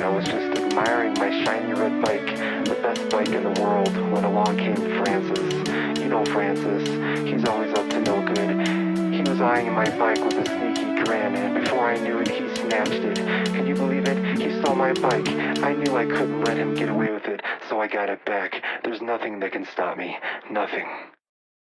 I was just admiring my shiny red bike, the best bike in the world, when along came Francis. You know Francis, he's always up to no good. He was eyeing my bike with a sneaky grin, and before I knew it, he snatched it. Can you believe it? He stole my bike. I knew I couldn't let him get away with it, so I got it back. There's nothing that can stop me. Nothing.